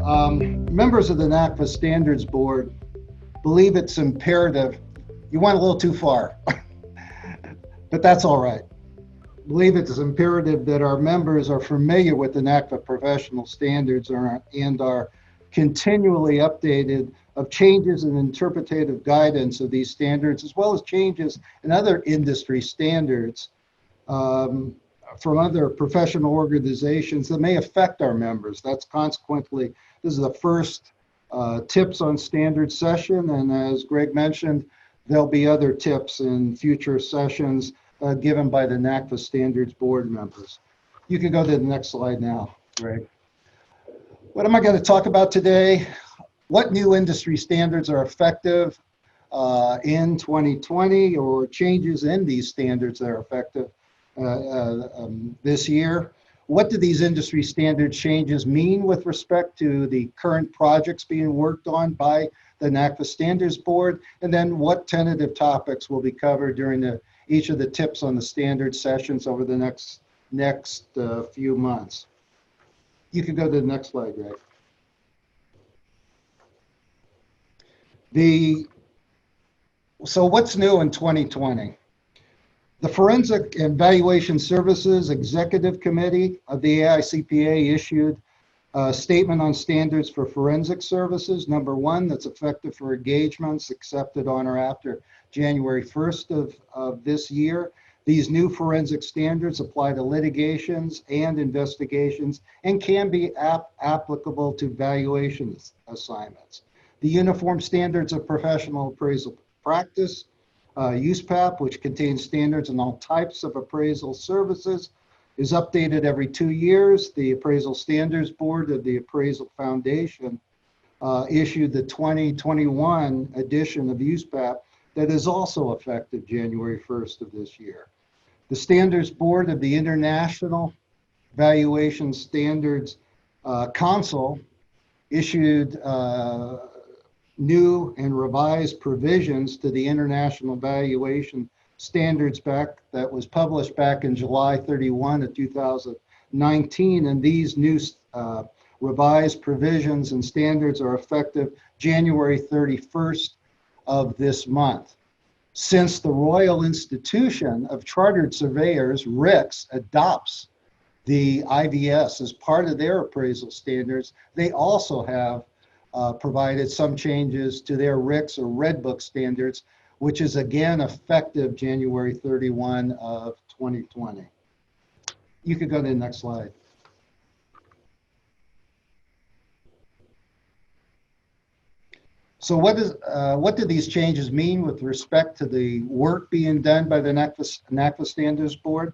Members of the NACFA Standards Board believe it's imperative. You went a little too far, but that's all right. Believe it's imperative that our members are familiar with the NACFA professional standards and are continually updated of changes in interpretative guidance of these standards, as well as changes in other industry standards from other professional organizations that may affect our members. That's consequently, this is the first tips on standards session, and as Greg mentioned, there'll be other tips in future sessions given by the NACFA Standards Board members. You can go to the next slide now, Greg. What am I going to talk about today? What new industry standards are effective in 2020, or changes in these standards that are effective this year? What do these industry standard changes mean with respect to the current projects being worked on by the NACFA Standards Board? And then what tentative topics will be covered during each of the tips on the standard sessions over the next few months? You can go to the next slide, Greg. So what's new in 2020? The Forensic and Valuation Services Executive Committee of the AICPA issued a statement on standards for forensic services, number 1, that's effective for engagements accepted on or after January 1st of this year. These new forensic standards apply to litigations and investigations and can be applicable to valuation assignments. The Uniform Standards of Professional Appraisal Practice, USPAP, which contains standards on all types of appraisal services, is updated every 2 years. The Appraisal Standards Board of the Appraisal Foundation issued the 2021 edition of USPAP that is also effective January 1st of this year. The Standards Board of the International Valuation Standards Council issued new and revised provisions to the International Valuation Standards that was published back in July 31 of 2019, and these new revised provisions and standards are effective January 31st of this month. Since the Royal Institution of Chartered Surveyors, RICS, adopts the IVS as part of their appraisal standards, they also have provided some changes to their RICS or Red Book standards, which is again effective January 31 of 2020. You could go to the next slide. So what do these changes mean with respect to the work being done by the NACFA Standards Board?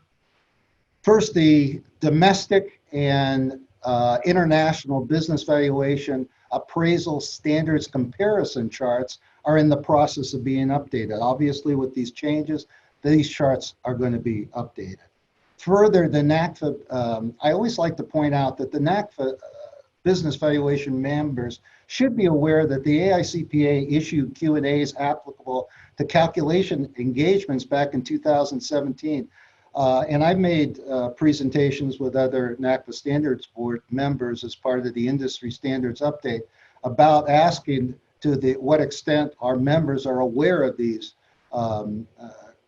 First, the domestic and international business valuation appraisal standards comparison charts are in the process of being updated. Obviously, with these changes, these charts are going to be updated. Further, the NACFA, I always like to point out that the NACFA business valuation members should be aware that the AICPA issued Q&As applicable to calculation engagements back in 2017. And I've made presentations with other NACFA Standards Board members as part of the industry standards update about asking to what extent our members are aware of these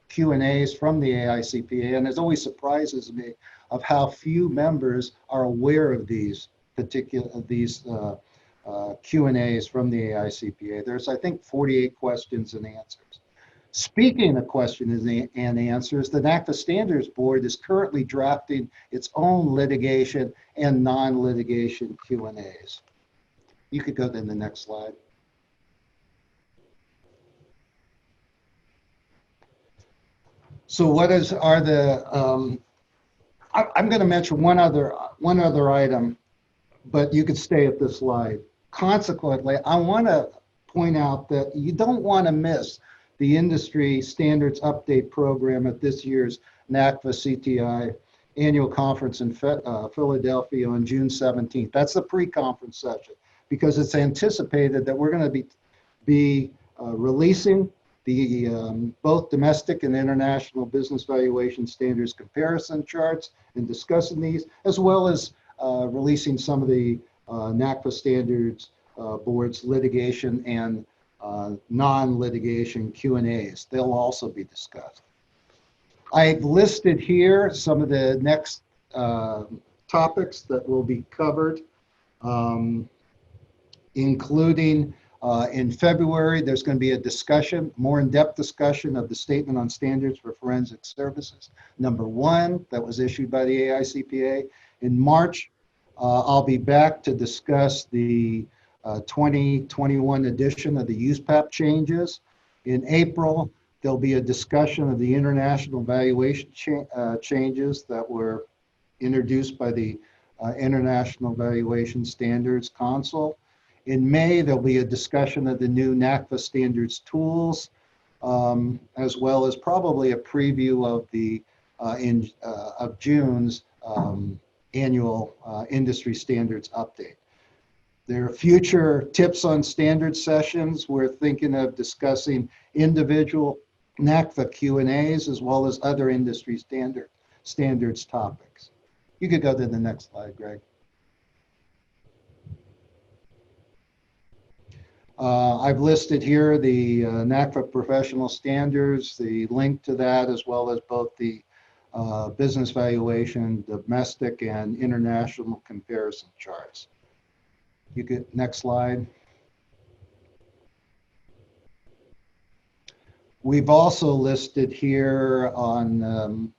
Q&As from the AICPA, and it always surprises me of how few members are aware of these Q&As from the AICPA. There's, I think, 48 questions and answers. Speaking of questions and answers, the NACFA Standards Board is currently drafting its own litigation and non-litigation Q&As. You could go to the next slide. So what are the, I'm going to mention one other item, but you could stay at this slide. Consequently, I want to point out that you don't want to miss the Industry Standards Update Program at this year's NACFA CTI annual conference in Philadelphia on June 17th. That's the pre-conference session, because it's anticipated that we're going to be releasing the both domestic and international business valuation standards comparison charts and discussing these, as well as releasing some of the NACFA Standards Board's litigation and non-litigation Q&As. They'll also be discussed. I've listed here some of the next topics that will be covered, including in February, there's going to be a discussion, more in-depth discussion of the Statement on Standards for Forensic Services, #1, that was issued by the AICPA. In March, I'll be back to discuss the 2021 edition of the USPAP changes. In April, there'll be a discussion of the international valuation changes that were introduced by the International Valuation Standards Council. In May, there'll be a discussion of the new NACFA standards tools, as well as probably a preview of the of June's annual industry standards update. There are future tips on standard sessions. We're thinking of discussing individual NACFA Q&As as well as other industry standards topics. You could go to the next slide, Greg. I've listed here the NACFA professional standards, the link to that, as well as both the business valuation, domestic and international comparison charts. You get next slide. We've also listed here on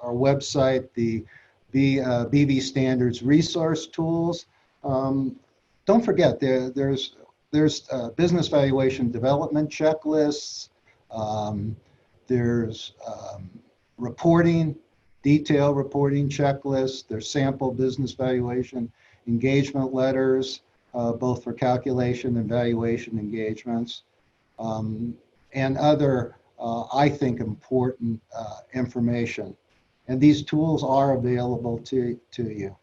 our website the BV standards resource tools. Don't forget there's business valuation development checklists. There's reporting, detailed reporting checklists. There's sample business valuation engagement letters, both for calculation and valuation engagements, and other, I think, important information. And these tools are available to you.